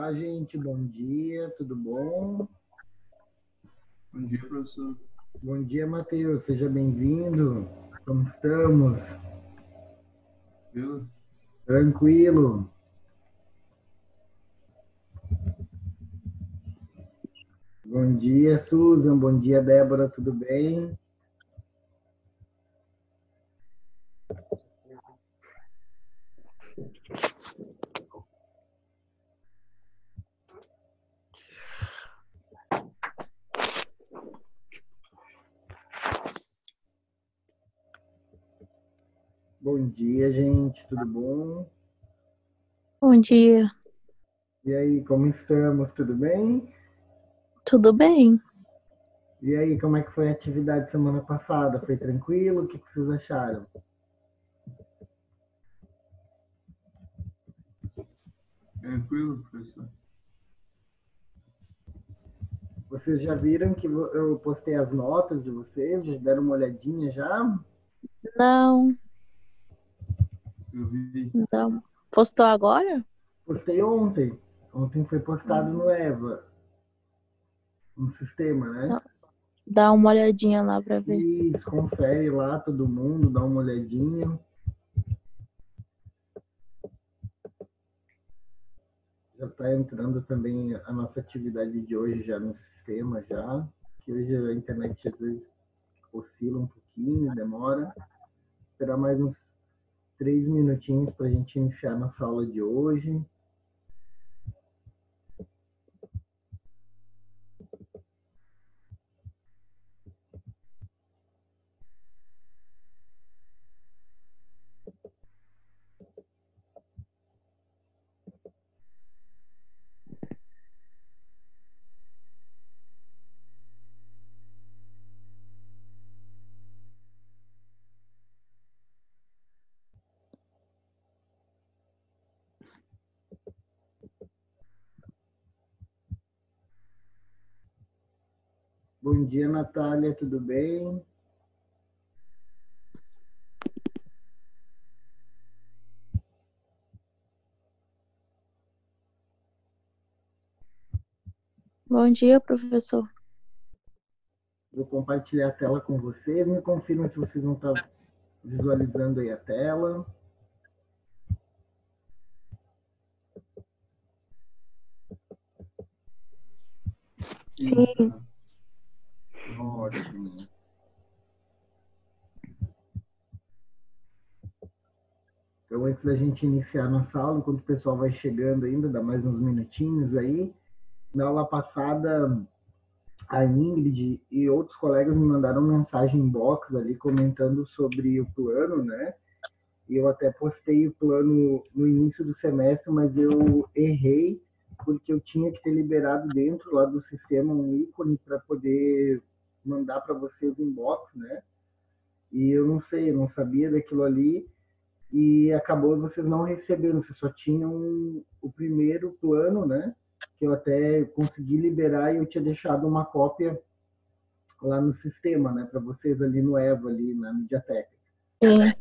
Olá, gente, bom dia, tudo bom? Bom dia, professor. Bom dia, Matheus, seja bem-vindo. Como estamos? Viu? Tranquilo? Bom dia, Susan, bom dia, Débora, tudo bem? Bom dia, gente, tudo bom? Bom dia, E aí, como estamos? Tudo bem? tudo bem? E aí, como é que foi a atividade semana passada? Foi tranquilo? O que vocês acharam? Tranquilo, professor? Vocês já viram que eu postei as notas de vocês? Já deram uma olhadinha já? Não, Eu vi. não. Postou agora? Postei ontem. Ontem foi postado no EVA, no sistema, né? Não. Dá uma olhadinha lá pra ver. Isso, confere lá todo mundo, dá uma olhadinha. Já está entrando também a nossa atividade de hoje já no sistema já. Que hoje a internet às vezes oscila um pouquinho, demora. Esperar mais uns 3 minutinhos para a gente iniciar nossa aula de hoje. Bom dia, Natália, tudo bem? Bom dia, professor. Vou compartilhar a tela com vocês. Me confirma se vocês vão estar visualizando aí a tela. Sim. Ótimo. Então, antes da gente iniciar nossa aula, enquanto o pessoal vai chegando ainda, dá mais uns minutinhos aí. Na aula passada, a Ingrid e outros colegas me mandaram mensagem em box ali comentando sobre o plano, né? E eu até postei o plano no início do semestre, mas eu errei porque eu tinha que ter liberado dentro lá do sistema um ícone para poder mandar para vocês em box, né? E eu não sei, eu não sabia daquilo ali e acabou vocês não recebendo, vocês só tinham o primeiro plano, né? Que eu até consegui liberar e eu tinha deixado uma cópia lá no sistema, né? Para vocês ali no EVA, ali na Mediateca. Sim.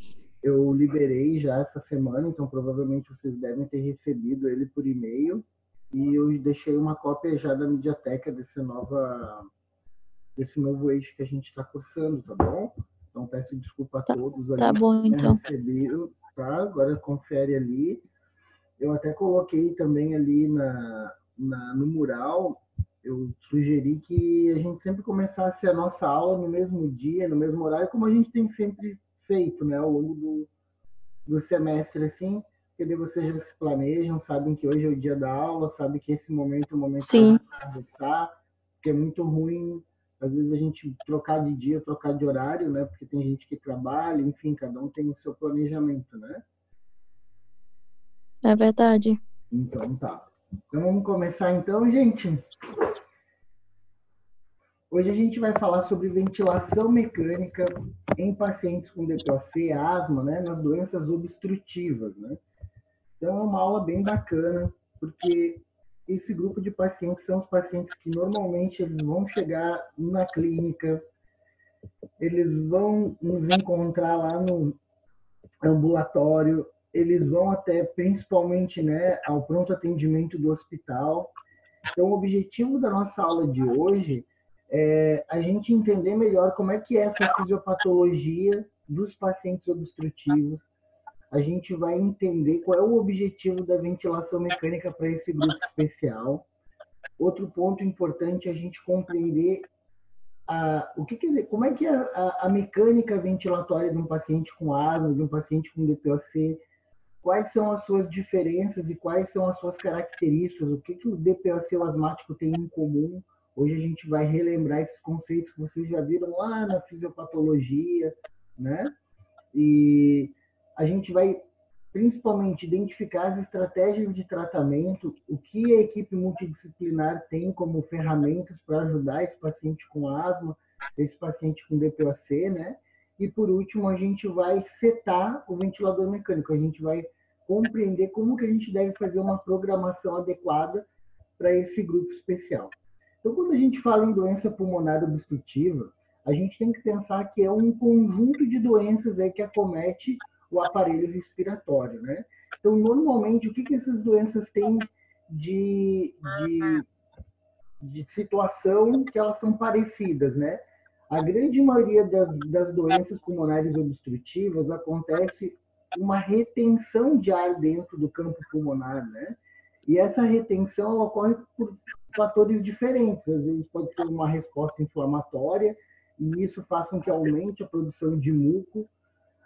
Eu liberei já essa semana, então provavelmente vocês devem ter recebido ele por e-mail e eu deixei uma cópia já da Mediateca desse novo eixo que a gente está cursando, tá bom? Então peço desculpa a todos ali Tá bom, que não então. receberam, tá? Agora confere ali. Eu até coloquei também ali no mural, eu sugeri que a gente sempre começasse a nossa aula no mesmo dia, no mesmo horário, como a gente tem sempre feito, né, ao longo do semestre, assim, porque daí vocês já se planejam, sabem que hoje é o dia da aula, sabem que esse momento é o momento que a Sim, gente vai conversar, que é muito ruim, às vezes a gente trocar de dia, trocar de horário, né, porque tem gente que trabalha, enfim, cada um tem o seu planejamento, né? é verdade. Então tá. Então vamos começar então, gente. Hoje a gente vai falar sobre ventilação mecânica em pacientes com DPOC, asma, né, nas doenças obstrutivas, né? Então é uma aula bem bacana, porque esse grupo de pacientes são os pacientes que normalmente eles vão chegar na clínica, eles vão nos encontrar lá no ambulatório, eles vão até principalmente, né, ao pronto atendimento do hospital. Então, o objetivo da nossa aula de hoje é a gente entender melhor como é que é essa fisiopatologia dos pacientes obstrutivos. A gente vai entender qual é o objetivo da ventilação mecânica para esse grupo especial. Outro ponto importante é a gente compreender como é que é a mecânica ventilatória de um paciente com asma, de um paciente com DPOC, quais são as suas diferenças e quais são as suas características, o que o DPOC e o asmático têm em comum. Hoje a gente vai relembrar esses conceitos que vocês já viram lá na fisiopatologia, né? E a gente vai principalmente identificar as estratégias de tratamento, o que a equipe multidisciplinar tem como ferramentas para ajudar esse paciente com asma, esse paciente com DPOC, né? E por último, a gente vai setar o ventilador mecânico, a gente vai compreender como que a gente deve fazer uma programação adequada para esse grupo especial. Então, quando a gente fala em doença pulmonar obstrutiva, a gente tem que pensar que é um conjunto de doenças aí que acomete o aparelho respiratório, né? Então, normalmente, o que essas doenças têm de situação que elas são parecidas, né? A grande maioria das doenças pulmonares obstrutivas acontece uma retenção de ar dentro do campo pulmonar, né? E essa retenção ocorre por fatores diferentes. Às vezes pode ser uma resposta inflamatória, e isso faz com que aumente a produção de muco.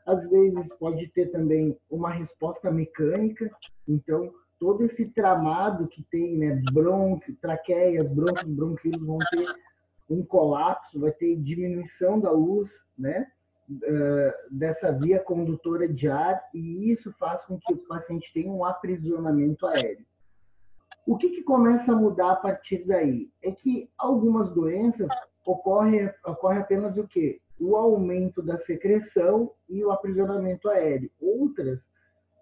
Às vezes pode ter também uma resposta mecânica, então todo esse tramado que tem, né, brônquio, traqueias, brônquios, bronquíolos vão ter um colapso, vai ter diminuição da luz, né, dessa via condutora de ar, e isso faz com que o paciente tenha um aprisionamento aéreo. O que começa a mudar a partir daí? É que algumas doenças ocorre apenas o quê? O aumento da secreção e o aprisionamento aéreo. Outras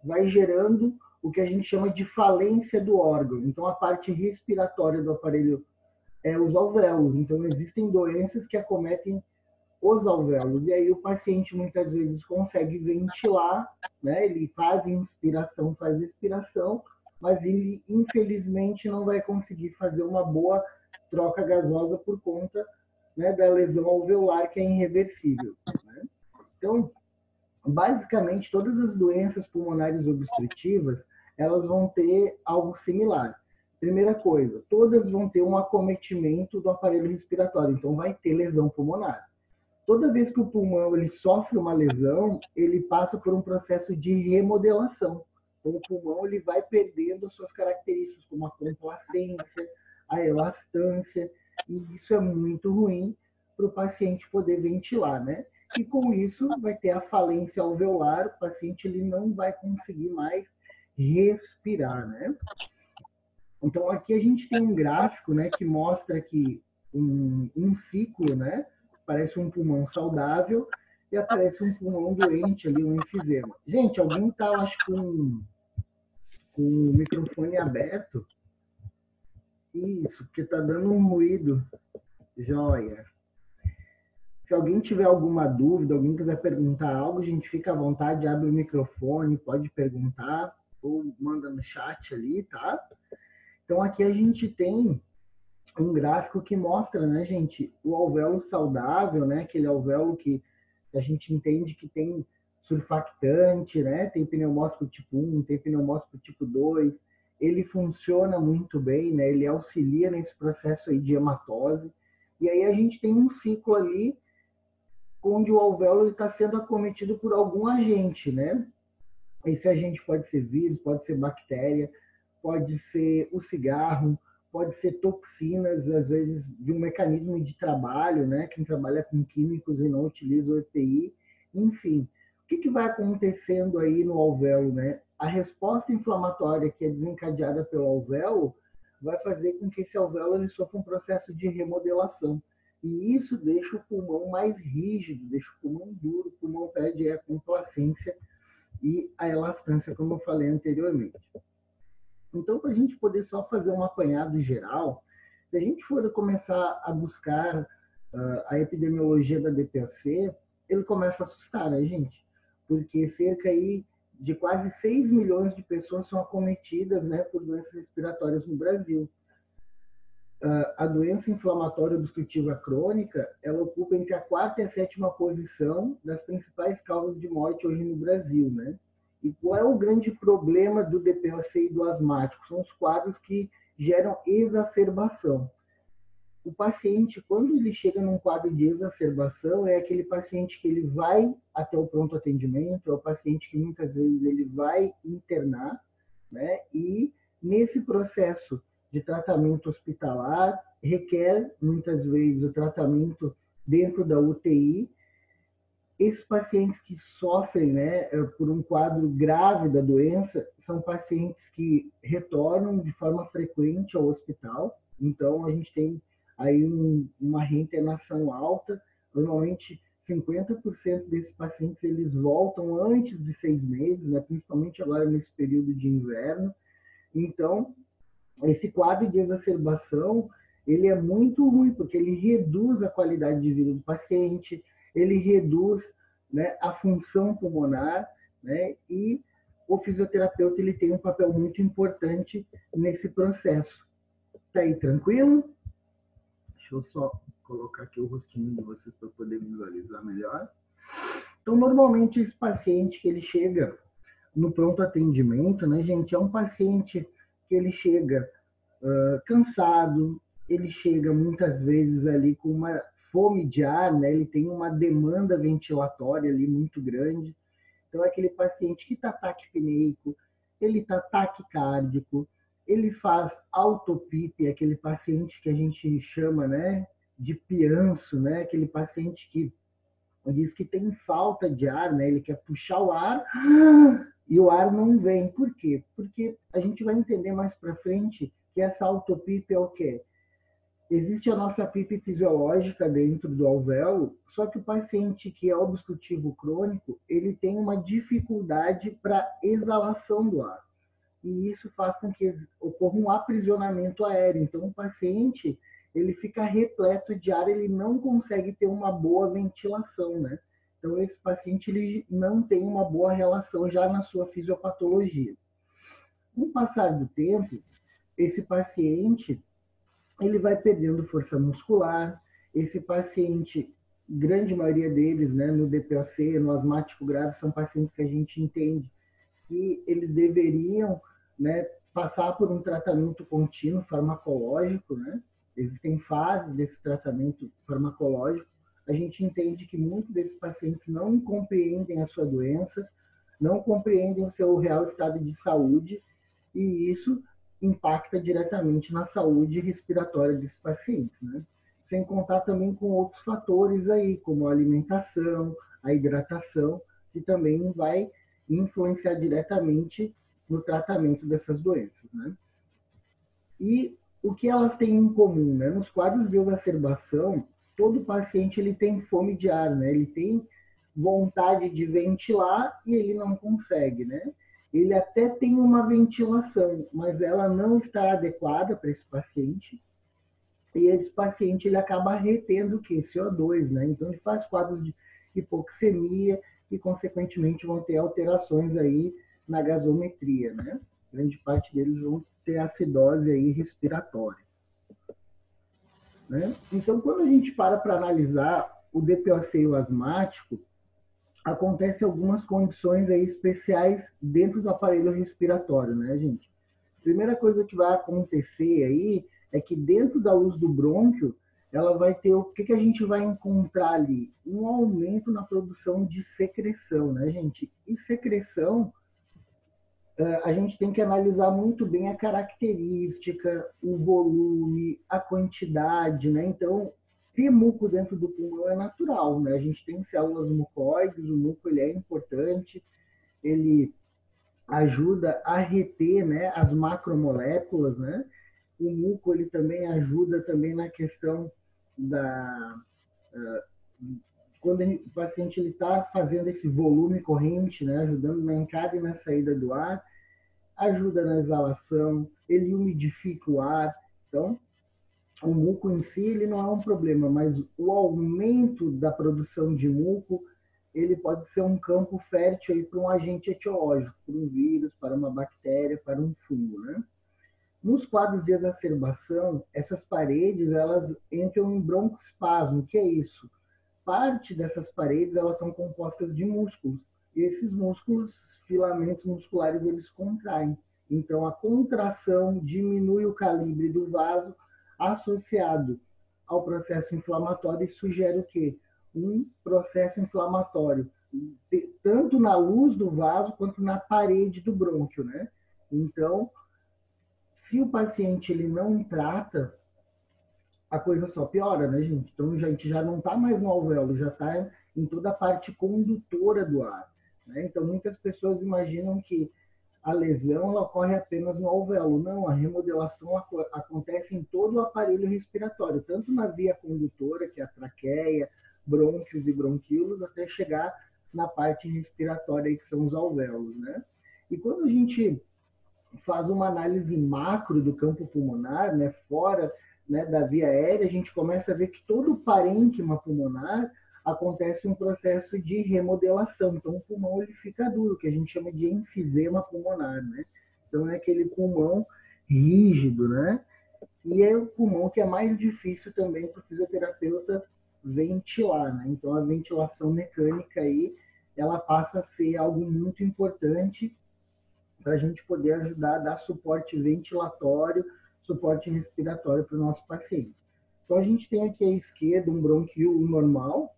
vai gerando o que a gente chama de falência do órgão. Então, a parte respiratória do aparelho é os alvéolos. Então, existem doenças que acometem os alvéolos. E aí o paciente muitas vezes consegue ventilar, né? Ele faz inspiração, faz expiração, mas ele infelizmente não vai conseguir fazer uma boa troca gasosa por conta, né, da lesão alveolar, que é irreversível, né? Então, basicamente, todas as doenças pulmonares obstrutivas, elas vão ter algo similar. Primeira coisa, todas vão ter um acometimento do aparelho respiratório, então vai ter lesão pulmonar. Toda vez que o pulmão ele sofre uma lesão, ele passa por um processo de remodelação. Então, o pulmão ele vai perdendo as suas características, como a complacência, a elastância, e isso é muito ruim para o paciente poder ventilar, né? E com isso vai ter a falência alveolar, o paciente ele não vai conseguir mais respirar, né? Então aqui a gente tem um gráfico, né, que mostra que um ciclo, né, parece um pulmão saudável e aparece um pulmão doente ali, um enfisema. Gente, alguém está, acho, com o microfone aberto? Isso, porque está dando um ruído. Joia. Se alguém tiver alguma dúvida, alguém quiser perguntar algo, a gente fica à vontade, abre o microfone, pode perguntar, ou manda no chat ali, tá? Então aqui a gente tem um gráfico que mostra, né, gente, o alvéolo saudável, né, aquele alvéolo que a gente entende que tem surfactante, né, tem pneumócisto tipo 1, tem pneumócisto tipo 2, ele funciona muito bem, né, ele auxilia nesse processo aí de hematose, e aí a gente tem um ciclo ali onde o alvéolo está sendo acometido por algum agente, né? Esse agente pode ser vírus, pode ser bactéria, pode ser o cigarro, pode ser toxinas, às vezes de um mecanismo de trabalho, né? Quem trabalha com químicos e não utiliza o EPI, enfim. O que vai acontecendo aí no alvéolo, né? A resposta inflamatória que é desencadeada pelo alvéolo vai fazer com que esse alvéolo ele sofra um processo de remodelação. E isso deixa o pulmão mais rígido, deixa o pulmão duro, o pulmão perde a complacência e a elastância, como eu falei anteriormente. Então, para a gente poder só fazer um apanhado geral, se a gente for começar a buscar a epidemiologia da DPOC, ele começa a assustar, né, gente? Porque cerca aí de quase 6 milhões de pessoas são acometidas, né, por doenças respiratórias no Brasil. A doença inflamatória obstrutiva crônica, ela ocupa entre a 4ª e a 7ª posição das principais causas de morte hoje no Brasil, né? E qual é o grande problema do DPOC e do asmático? São os quadros que geram exacerbação. O paciente, quando ele chega num quadro de exacerbação, é aquele paciente que ele vai até o pronto atendimento, é o paciente que muitas vezes ele vai internar, né? E nesse processo de tratamento hospitalar, requer muitas vezes o tratamento dentro da UTI. Esses pacientes que sofrem, né, por um quadro grave da doença são pacientes que retornam de forma frequente ao hospital. Então, a gente tem aí uma reinternação alta. Normalmente, 50% desses pacientes eles voltam antes de 6 meses, né, principalmente agora nesse período de inverno. Então, esse quadro de exacerbação, ele é muito ruim, porque ele reduz a qualidade de vida do paciente, ele reduz, né, a função pulmonar, né, e o fisioterapeuta ele tem um papel muito importante nesse processo. Tá aí tranquilo? Deixa eu só colocar aqui o rostinho de vocês para poder visualizar melhor. Então, normalmente, esse paciente que ele chega no pronto atendimento, né, gente, é um paciente que ele chega cansado, ele chega muitas vezes ali com uma fome de ar, né? Ele tem uma demanda ventilatória ali muito grande. Então, é aquele paciente que está taquipneico, ele está taquicárdico, ele faz autopipe, aquele paciente que a gente chama, né, de pianço, né? Aquele paciente que diz que tem falta de ar, né? Ele quer puxar o ar e o ar não vem. Por quê? Porque a gente vai entender mais para frente que essa autopipe é o quê? Existe a nossa pipe fisiológica dentro do alvéolo, só que o paciente que é obstrutivo crônico, ele tem uma dificuldade para exalação do ar. E isso faz com que ocorra um aprisionamento aéreo. Então, o paciente ele fica repleto de ar, ele não consegue ter uma boa ventilação, né? Então, esse paciente ele não tem uma boa relação já na sua fisiopatologia. Com o passar do tempo, esse paciente ele vai perdendo força muscular. Esse paciente, grande maioria deles, né, no DPOC, no asmático grave, são pacientes que a gente entende que eles deveriam, né, passar por um tratamento contínuo farmacológico, né? Existem fases desse tratamento farmacológico. A gente entende que muitos desses pacientes não compreendem a sua doença, não compreendem o seu real estado de saúde, e isso impacta diretamente na saúde respiratória desses pacientes, né? Sem contar também com outros fatores aí, como a alimentação, a hidratação, que também vai influenciar diretamente no tratamento dessas doenças, né? E o que elas têm em comum, né? Nos quadros de exacerbação, todo paciente ele tem fome de ar, né? Ele tem vontade de ventilar e ele não consegue, né? Ele até tem uma ventilação, mas ela não está adequada para esse paciente. E esse paciente ele acaba retendo o quê? CO2, né? Então ele faz quadros de hipoxemia e consequentemente vão ter alterações aí na gasometria, né? Grande parte deles vão ter acidose aí respiratória, né? Então, quando a gente para analisar o DPOC e o asmático, acontecem algumas condições aí especiais dentro do aparelho respiratório, né, gente? Primeira coisa que vai acontecer aí é que dentro da luz do brônquio, ela vai ter o que a gente vai encontrar ali? Um aumento na produção de secreção, né, gente? E secreção, a gente tem que analisar muito bem a característica, o volume, a quantidade, né? Então, ter muco dentro do pulmão é natural, né? A gente tem células mucoides, o muco ele é importante, ele ajuda a reter, né, as macromoléculas, né? O muco ele também ajuda também na questão da quando o paciente ele está fazendo esse volume corrente, né, ajudando na entrada e na saída do ar, ajuda na exalação, ele umidifica o ar. Então, o muco em si ele não é um problema, mas o aumento da produção de muco ele pode ser um campo fértil aí para um agente etiológico, para um vírus, para uma bactéria, para um fungo, né? Nos quadros de exacerbação, essas paredes elas entram em broncoespasmo. O que é isso? Parte dessas paredes elas são compostas de músculos. E esses músculos, filamentos musculares, eles contraem. Então, a contração diminui o calibre do vaso associado ao processo inflamatório e sugere o quê? Um processo inflamatório, tanto na luz do vaso quanto na parede do brônquio, né? Então, se o paciente ele não trata, a coisa só piora, né, gente? Então, a gente já não está mais no alvéolo, já está em toda a parte condutora do ar, né? Então, muitas pessoas imaginam que a lesão ela ocorre apenas no alvéolo. Não, a remodelação acontece em todo o aparelho respiratório, tanto na via condutora, que é a traqueia, brônquios e bronquíolos, até chegar na parte respiratória, que são os alvéolos, né? E quando a gente faz uma análise macro do campo pulmonar, né, fora, né, da via aérea, a gente começa a ver que todo o parênquima pulmonar acontece um processo de remodelação. Então, o pulmão ele fica duro, que a gente chama de enfisema pulmonar, né? Então, é aquele pulmão rígido, né? E é o pulmão que é mais difícil também para o fisioterapeuta ventilar, né? Então, a ventilação mecânica aí, ela passa a ser algo muito importante para a gente poder ajudar a dar suporte ventilatório, suporte respiratório para o nosso paciente. Então, a gente tem aqui à esquerda um bronquíolo normal,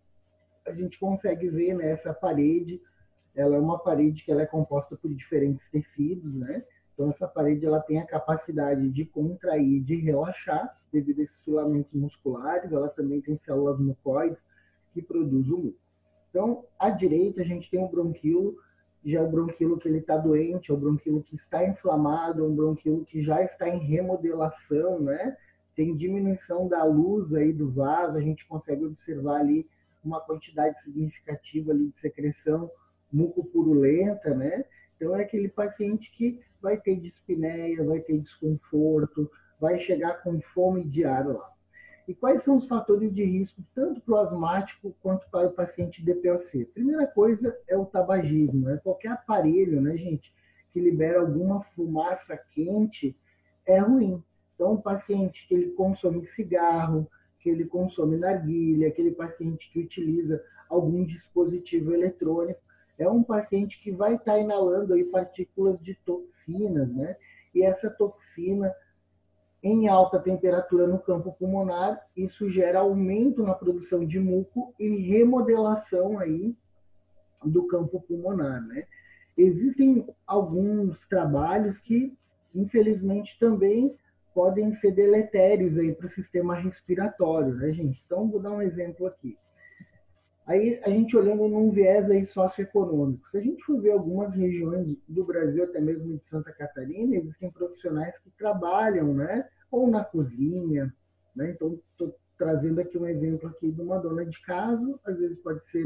a gente consegue ver nessa parede, ela é uma parede que ela é composta por diferentes tecidos, né? Então, essa parede ela tem a capacidade de contrair, de relaxar, devido a esses filamentos musculares, ela também tem células mucoides que produzem o muco. Então, à direita, a gente tem um bronquíolo, já é o bronquíolo que ele está doente, é o bronquíolo que está inflamado, é um bronquíolo que já está em remodelação, né? Tem diminuição da luz aí do vaso, a gente consegue observar ali uma quantidade significativa ali de secreção mucopurulenta, né? Então, é aquele paciente que vai ter dispneia, vai ter desconforto, vai chegar com fome de ar lá. E quais são os fatores de risco, tanto para o asmático quanto para o paciente DPOC? Primeira coisa é o tabagismo, né? Qualquer aparelho, né, gente, que libera alguma fumaça quente é ruim. Então, o paciente que ele consome cigarro, que ele consome narguilha, aquele paciente que utiliza algum dispositivo eletrônico, é um paciente que vai estar inalando aí partículas de toxinas, né? E essa toxina em alta temperatura no campo pulmonar, isso gera aumento na produção de muco e remodelação aí do campo pulmonar, né? Existem alguns trabalhos que, infelizmente, também podem ser deletérios aí para o sistema respiratório, né, gente? Então, vou dar um exemplo aqui. Aí, a gente olhando num viés aí socioeconômico, se a gente for ver algumas regiões do Brasil, até mesmo de Santa Catarina, existem profissionais que trabalham, né, ou na cozinha, né? Então, estou trazendo aqui um exemplo aqui de uma dona de casa, às vezes pode ser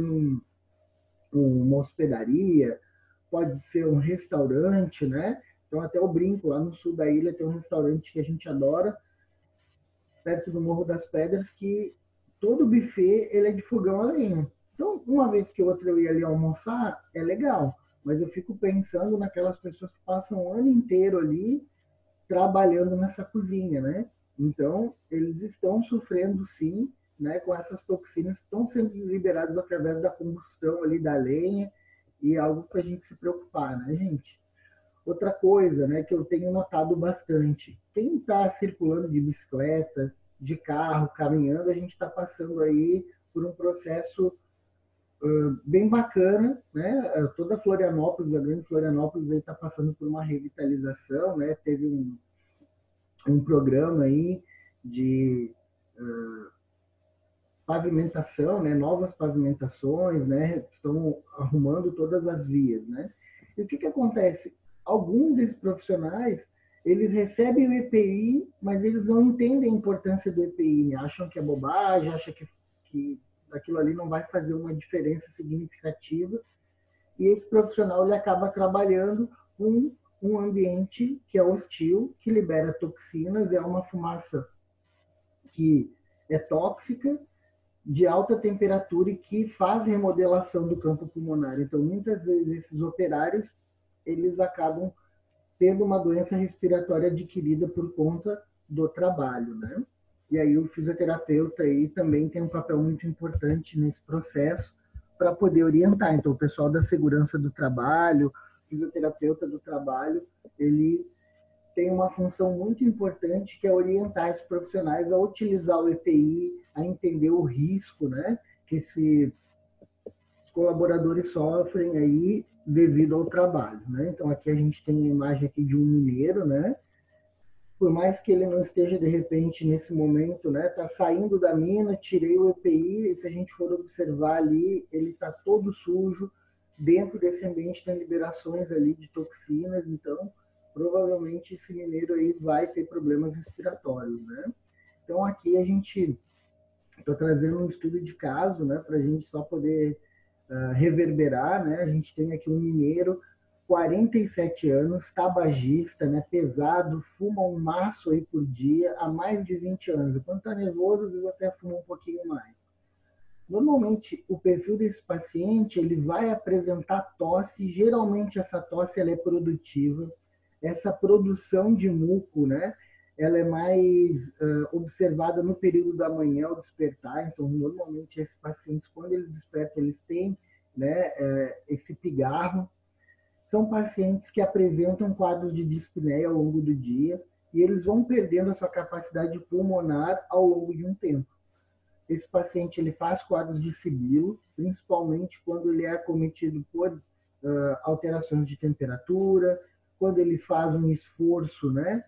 uma hospedaria, pode ser um restaurante, né? Então, até eu brinco, lá no sul da ilha tem um restaurante que a gente adora, perto do Morro das Pedras, que todo buffet ele é de fogão a lenha. Então, uma vez que outra eu ia ali almoçar, é legal, mas eu fico pensando naquelas pessoas que passam o ano inteiro ali trabalhando nessa cozinha, né? Então, eles estão sofrendo sim, né, com essas toxinas que estão sendo liberadas através da combustão ali da lenha, e é algo para a gente se preocupar, né, gente? Outra coisa, né, que eu tenho notado bastante, quem está circulando de bicicleta, de carro, caminhando, a gente está passando aí por um processo bem bacana, né? Toda Florianópolis, a grande Florianópolis aí está passando por uma revitalização, né? Teve um programa aí de pavimentação, né? Novas pavimentações, né? Estão arrumando todas as vias, né? E o que que acontece? Alguns desses profissionais, eles recebem o EPI, mas eles não entendem a importância do EPI, né? Acham que é bobagem, acham que aquilo ali não vai fazer uma diferença significativa, e esse profissional ele acaba trabalhando com um ambiente que é hostil, que libera toxinas, é uma fumaça que é tóxica, de alta temperatura e que faz remodelação do campo pulmonar. Então, muitas vezes, esses operários, eles acabam tendo uma doença respiratória adquirida por conta do trabalho, né? E aí o fisioterapeuta aí também tem um papel muito importante nesse processo para poder orientar. Então, o pessoal da segurança do trabalho, fisioterapeuta do trabalho, ele tem uma função muito importante que é orientar esses profissionais a utilizar o EPI, a entender o risco, né, que esses colaboradores sofrem aí devido ao trabalho, né? Então aqui a gente tem a imagem aqui de um mineiro, né? Por mais que ele não esteja de repente nesse momento, né, tá saindo da mina, tirei o EPI, e se a gente for observar ali, ele está todo sujo, dentro desse ambiente tem liberações ali de toxinas, então provavelmente esse mineiro aí vai ter problemas respiratórios, né? Então aqui a gente está trazendo um estudo de caso, né, para a gente só poder reverberar, né? A gente tem aqui um mineiro, 47 anos, tabagista, né, pesado, fuma um maço aí por dia há mais de 20 anos. Quando está nervoso, às vezes até fuma um pouquinho mais. Normalmente, o perfil desse paciente, ele vai apresentar tosse, geralmente essa tosse ela é produtiva, essa produção de muco, né, ela é mais observada no período da manhã ao despertar, então normalmente esses pacientes, quando eles despertam, eles têm, né, esse pigarro. São pacientes que apresentam quadros de dispneia ao longo do dia e eles vão perdendo a sua capacidade pulmonar ao longo de um tempo. Esse paciente ele faz quadros de sibilo, principalmente quando ele é acometido por alterações de temperatura, quando ele faz um esforço, né,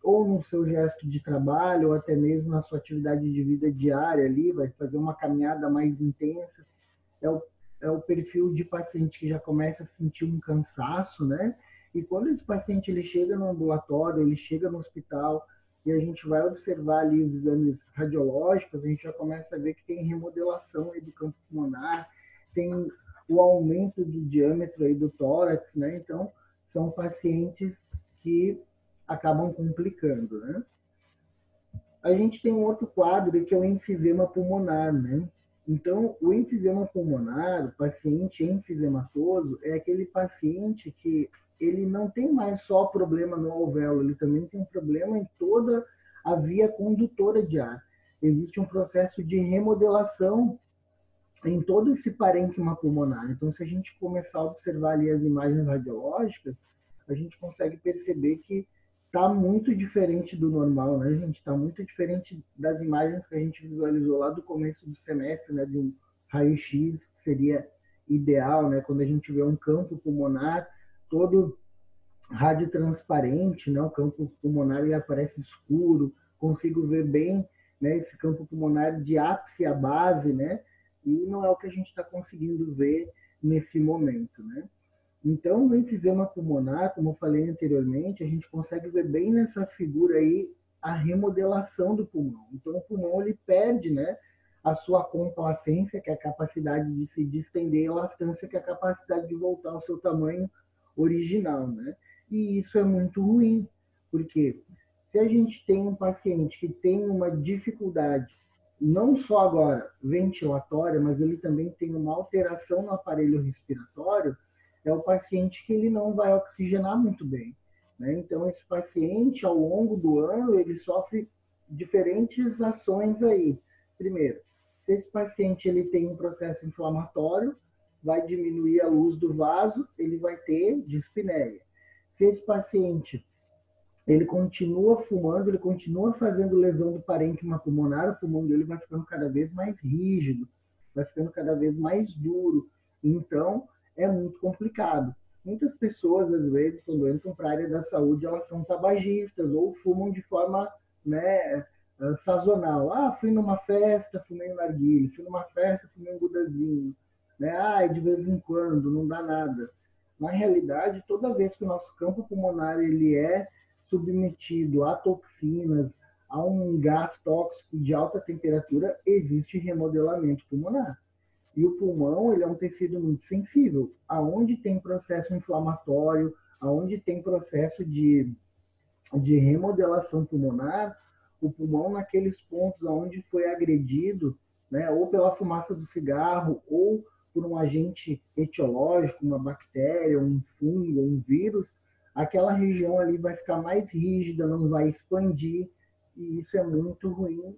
ou no seu gesto de trabalho, ou até mesmo na sua atividade de vida diária ali, vai fazer uma caminhada mais intensa. É o perfil de paciente que já começa a sentir um cansaço, né? E quando esse paciente ele chega no ambulatório, ele chega no hospital, e a gente vai observar ali os exames radiológicos, a gente já começa a ver que tem remodelação aí do campo pulmonar, tem o aumento do diâmetro aí do tórax, né? Então, são pacientes que acabam complicando, né? A gente tem um outro quadro que é o enfisema pulmonar, né? Então, o enfisema pulmonar, o paciente enfisematoso, é aquele paciente que ele não tem mais só problema no alvéolo, ele também tem um problema em toda a via condutora de ar. Existe um processo de remodelação em todo esse parênquima pulmonar. Então, se a gente começar a observar ali as imagens radiológicas, a gente consegue perceber que está muito diferente do normal, né, gente? Está muito diferente das imagens que a gente visualizou lá do começo do semestre, né, de um raio-x, que seria ideal, né, quando a gente vê um campo pulmonar todo radiotransparente, né, o campo pulmonar ele aparece escuro, consigo ver bem, né, esse campo pulmonar de ápice à base, né, e não é o que a gente está conseguindo ver nesse momento, né. Então, no enfisema pulmonar, como eu falei anteriormente, a gente consegue ver bem nessa figura aí a remodelação do pulmão. Então, o pulmão ele perde, né, a sua complacência, que é a capacidade de se distender, e a elastância, que é a capacidade de voltar ao seu tamanho original, né? E isso é muito ruim, porque se a gente tem um paciente que tem uma dificuldade, não só agora ventilatória, mas ele também tem uma alteração no aparelho respiratório, é o paciente que ele não vai oxigenar muito bem, né? Então, esse paciente, ao longo do ano, ele sofre diferentes ações aí. Primeiro, se esse paciente ele tem um processo inflamatório, vai diminuir a luz do vaso, ele vai ter dispneia. Se esse paciente ele continua fumando, ele continua fazendo lesão do parênquima pulmonar, o pulmão dele vai ficando cada vez mais rígido, vai ficando cada vez mais duro. Então, é muito complicado. Muitas pessoas, às vezes, quando entram para a área da saúde, elas são tabagistas ou fumam de forma, né, sazonal. Ah, fui numa festa, fumei um narguilé, fui numa festa, fumei um gudazinho. Né? Ah, de vez em quando, não dá nada. Na realidade, toda vez que o nosso campo pulmonar ele é submetido a toxinas, a um gás tóxico de alta temperatura, existe remodelamento pulmonar. E o pulmão ele é um tecido muito sensível. Aonde tem processo inflamatório, aonde tem processo de remodelação pulmonar, o pulmão naqueles pontos onde foi agredido, né, ou pela fumaça do cigarro, ou por um agente etiológico, uma bactéria, um fungo, um vírus, aquela região ali vai ficar mais rígida, não vai expandir, e isso é muito ruim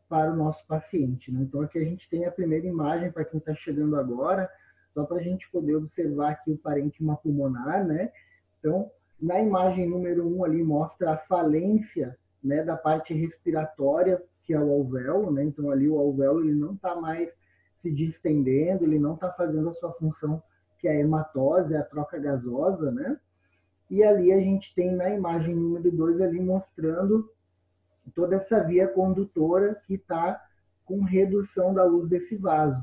para o nosso paciente, né? Então, aqui a gente tem a primeira imagem para quem está chegando agora, só para a gente poder observar aqui o parênquima pulmonar, né? Então, na imagem número 1 ali mostra a falência, né, da parte respiratória, que é o alvéolo, né? Então, ali o alvéolo ele não está mais se distendendo, ele não está fazendo a sua função, que é a hematose, a troca gasosa, né? E ali a gente tem na imagem número 2 ali mostrando toda essa via condutora que está com redução da luz desse vaso,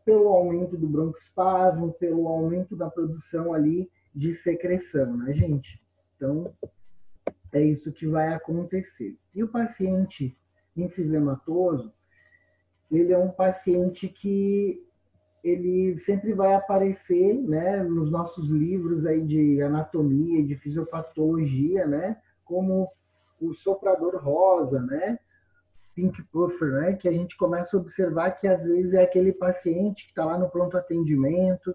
pelo aumento do broncoespasmo, pelo aumento da produção ali de secreção, né, gente? Então, é isso que vai acontecer. E o paciente enfisematoso, ele é um paciente que ele sempre vai aparecer, né, nos nossos livros aí de anatomia, de fisiopatologia, né, como o soprador rosa, né, pink puffer, né, que a gente começa a observar que às vezes é aquele paciente que está lá no pronto atendimento,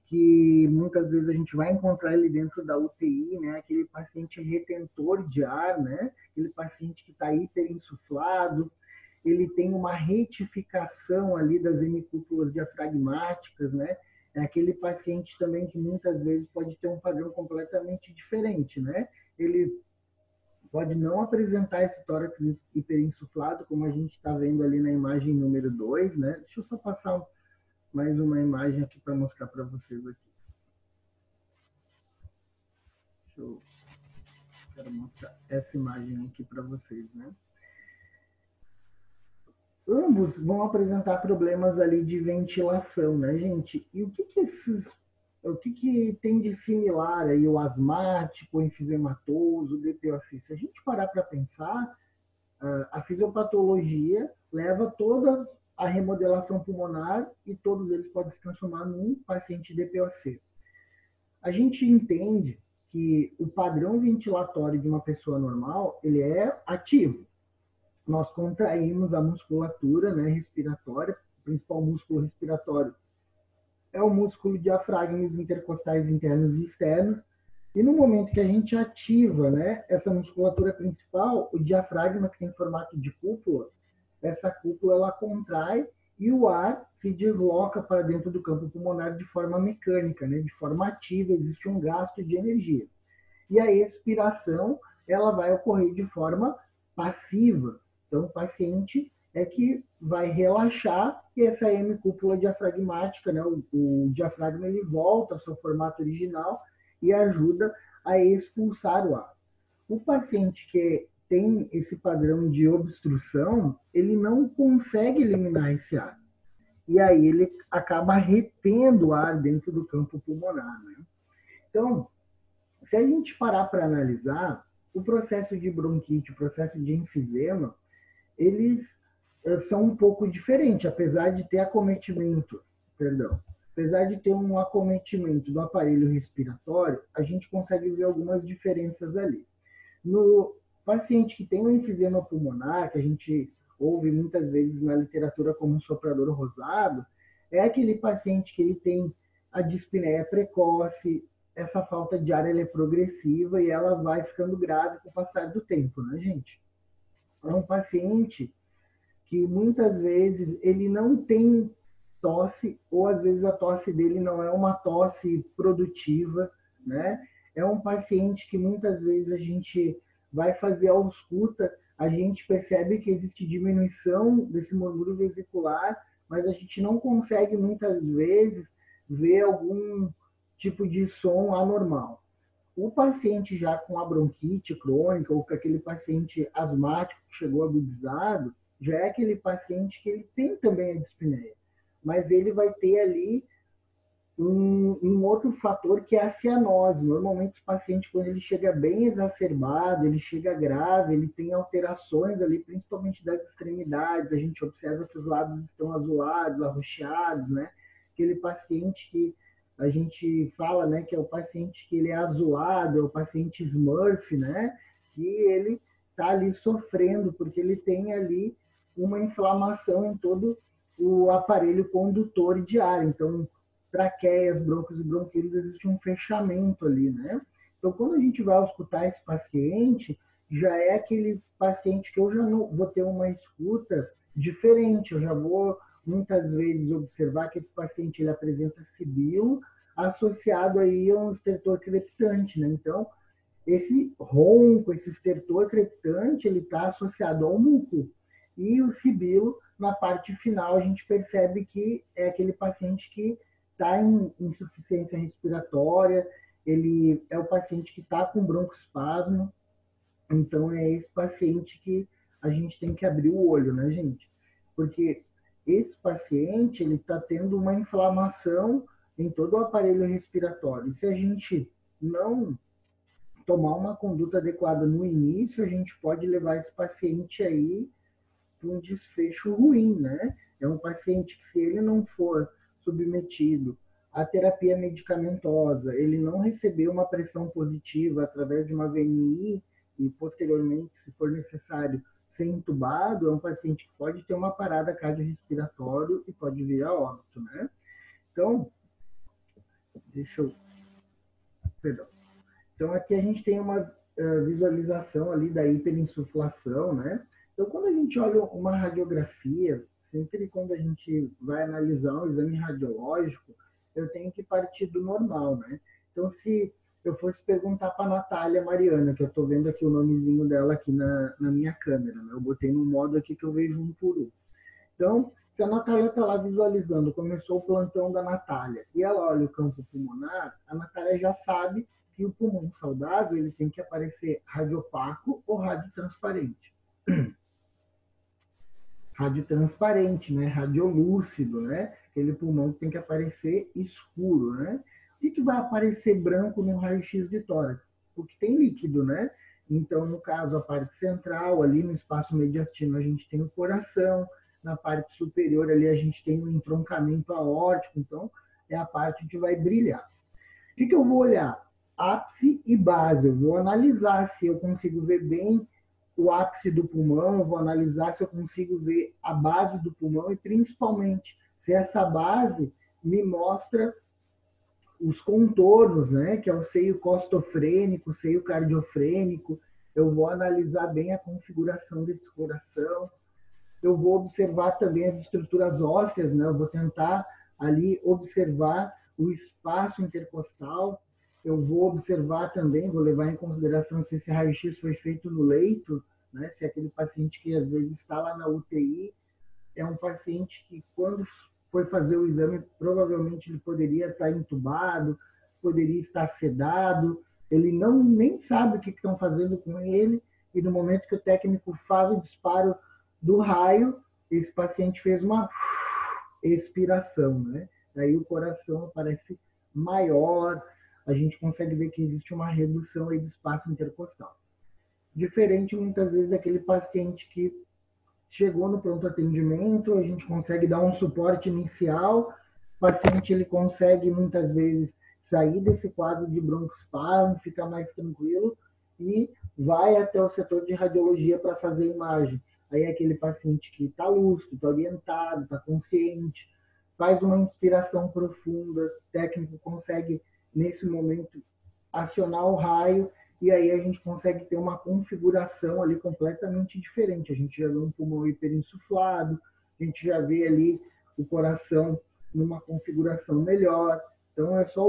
que muitas vezes a gente vai encontrar ele dentro da UTI, né, aquele paciente retentor de ar, né, aquele paciente que está hiperinsuflado, ele tem uma retificação ali das hemicúpulas diafragmáticas, né? É aquele paciente também que muitas vezes pode ter um padrão completamente diferente, né? Ele pode não apresentar esse tórax hiperinsuflado, como a gente está vendo ali na imagem número 2, né? Deixa eu só passar mais uma imagem aqui para mostrar para vocês aqui. Quero mostrar essa imagem aqui para vocês, né? Ambos vão apresentar problemas ali de ventilação, né, gente? E o que tem de similar aí o asmático, o enfisematoso, o DPOC? Se a gente parar para pensar, a fisiopatologia leva toda a remodelação pulmonar e todos eles podem se transformar num paciente DPOC. A gente entende que o padrão ventilatório de uma pessoa normal, ele é ativo. Nós contraímos a musculatura, né, respiratória, o principal músculo respiratório é o músculo diafragmas intercostais internos e externos, e no momento que a gente ativa, né, essa musculatura principal, o diafragma, que tem formato de cúpula, essa cúpula ela contrai e o ar se desloca para dentro do campo pulmonar de forma mecânica, né, de forma ativa, existe um gasto de energia. E a expiração ela vai ocorrer de forma passiva. Então, o paciente é que vai relaxar e essa hemicúpula diafragmática, né, o diafragma ele volta ao seu formato original e ajuda a expulsar o ar. O paciente que tem esse padrão de obstrução, ele não consegue eliminar esse ar. E aí ele acaba retendo o ar dentro do campo pulmonar, né? Então, se a gente parar para analisar, o processo de bronquite, o processo de enfisema, eles são um pouco diferentes, apesar de ter apesar de ter um acometimento do aparelho respiratório, a gente consegue ver algumas diferenças ali. No paciente que tem um enfisema pulmonar, que a gente ouve muitas vezes na literatura como um soprador rosado, é aquele paciente que ele tem a dispneia precoce, essa falta de ar ela é progressiva e ela vai ficando grave com o passar do tempo, né, gente? É um paciente que muitas vezes ele não tem tosse, ou às vezes a tosse dele não é uma tosse produtiva, né? É um paciente que muitas vezes a gente vai fazer a ausculta, a gente percebe que existe diminuição desse murmúrio vesicular, mas a gente não consegue muitas vezes ver algum tipo de som anormal. O paciente já com a bronquite crônica ou com aquele paciente asmático que chegou agudizado, já é aquele paciente que ele tem também a dispneia, mas ele vai ter ali um outro fator que é a cianose. Normalmente o paciente, quando ele chega bem exacerbado, ele chega grave, ele tem alterações ali, principalmente das extremidades, a gente observa que os lados estão azulados, arroxeados, né? Aquele paciente que a gente fala, né, que é o paciente que ele é azulado, é o paciente Smurf, né? Que ele está ali sofrendo, porque ele tem ali uma inflamação em todo o aparelho condutor de ar. Então, traqueias, brônquios e bronquíolos, existe um fechamento ali, né? Então, quando a gente vai escutar esse paciente, já é aquele paciente que eu já não vou ter uma escuta diferente, eu já vou muitas vezes observar que esse paciente ele apresenta sibilo associado aí a um estertor crepitante, né? Então, esse ronco, esse estertor crepitante, ele está associado ao muco. E o sibilo, na parte final, a gente percebe que é aquele paciente que está em insuficiência respiratória, ele é o paciente que está com broncoespasmo, então é esse paciente que a gente tem que abrir o olho, né, gente? Porque esse paciente, ele está tendo uma inflamação em todo o aparelho respiratório. E se a gente não tomar uma conduta adequada no início, a gente pode levar esse paciente aí para um desfecho ruim, né? É um paciente que, se ele não for submetido à terapia medicamentosa, ele não receber uma pressão positiva através de uma VNI e, posteriormente, se for necessário, ser entubado, é um paciente que pode ter uma parada cardiorrespiratória e pode vir a óbito, né? Então, deixa eu... Perdão. Então, aqui a gente tem uma visualização ali da hiperinsuflação, né? Então, quando a gente olha uma radiografia, sempre quando a gente vai analisar um exame radiológico, eu tenho que partir do normal, né? Então, se eu fosse perguntar para a Natália Mariana, que eu estou vendo aqui o nomezinho dela aqui na minha câmera, né? Eu botei no modo aqui que eu vejo um por um. Então, se a Natália está lá visualizando, começou o plantão da Natália, e ela olha o campo pulmonar, a Natália já sabe que o pulmão saudável ele tem que aparecer radiopaco ou radiotransparente. Radiotransparente, né? Radiolúcido, né? Aquele pulmão que tem que aparecer escuro, né? O que vai aparecer branco no raio-x de tórax? Porque tem líquido, né? Então, no caso, a parte central, ali no espaço mediastino, a gente tem o coração, na parte superior ali a gente tem o entroncamento aórtico, então é a parte que vai brilhar. O que eu vou olhar? Ápice e base. Eu vou analisar se eu consigo ver bem o ápice do pulmão, eu vou analisar se eu consigo ver a base do pulmão e, principalmente, se essa base me mostra os contornos, né, que é o seio costofrênico, seio cardiofrênico. Eu vou analisar bem a configuração desse coração. Eu vou observar também as estruturas ósseas, né? Eu vou tentar ali observar o espaço intercostal. Eu vou observar também, vou levar em consideração se esse raio-x foi feito no leito, né? Se aquele paciente que às vezes está lá na UTI é um paciente que, quando foi fazer o exame, provavelmente ele poderia estar entubado, poderia estar sedado, ele não nem sabe o que estão fazendo com ele, e no momento que o técnico faz o disparo do raio, esse paciente fez uma expiração, né? Aí o coração aparece maior, a gente consegue ver que existe uma redução aí do espaço intercostal. Diferente, muitas vezes, daquele paciente que chegou no pronto atendimento, a gente consegue dar um suporte inicial, o paciente ele consegue, muitas vezes, sair desse quadro de broncoespasmo, ficar mais tranquilo e vai até o setor de radiologia para fazer imagem. Aí é aquele paciente que está lúcido, está orientado, está consciente, faz uma inspiração profunda, o técnico consegue, nesse momento, acionar o raio, e aí a gente consegue ter uma configuração ali completamente diferente. A gente já vê um pulmão hiperinsuflado, a gente já vê ali o coração numa configuração melhor. Então, é só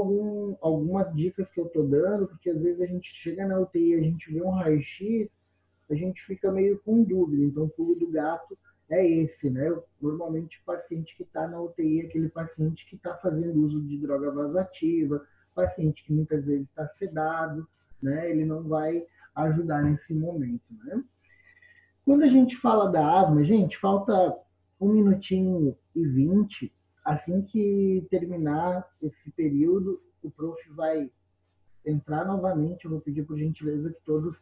algumas dicas que eu estou dando, porque às vezes a gente chega na UTI, a gente vê um raio-x, a gente fica meio com dúvida. Então, o pulo do gato é esse, né? Normalmente, o paciente que está na UTI é aquele paciente que está fazendo uso de droga vasoativa, paciente que muitas vezes está sedado, né? Ele não vai ajudar nesse momento, né? Quando a gente fala da asma, gente, falta 1 minutinho e 20. Assim que terminar esse período, o prof vai entrar novamente. Eu vou pedir por gentileza que todos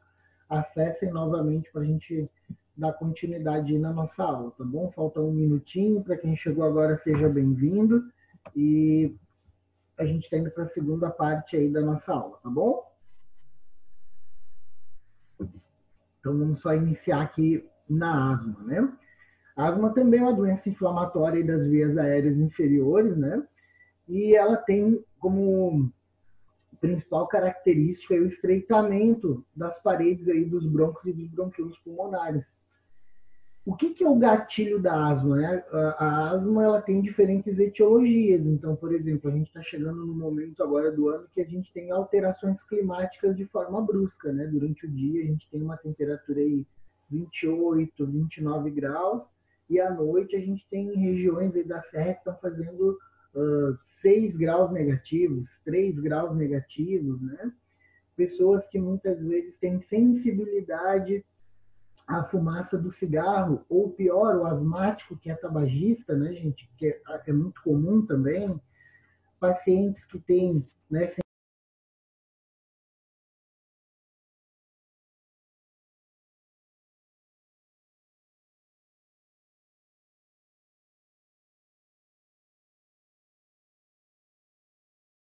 acessem novamente para a gente dar continuidade aí na nossa aula, tá bom? Falta 1 minutinho. Para quem chegou agora, seja bem-vindo. E a gente está indo para a segunda parte aí da nossa aula, tá bom? Então, vamos só iniciar aqui na asma, né? A asma também é uma doença inflamatória das vias aéreas inferiores, né? E ela tem como principal característica o estreitamento das paredes aí dos brônquios e dos bronquíolos pulmonares. O que é o gatilho da asma, né? A asma ela tem diferentes etiologias. Então, por exemplo, a gente está chegando no momento agora do ano que a gente tem alterações climáticas de forma brusca, né? Durante o dia a gente tem uma temperatura aí 28, 29 graus e à noite a gente tem regiões aí da serra que estão fazendo 6 graus negativos, 3 graus negativos, né? Pessoas que muitas vezes têm sensibilidade à fumaça do cigarro, ou pior, o asmático, que é tabagista, né, gente, que é muito comum também, pacientes que têm, né,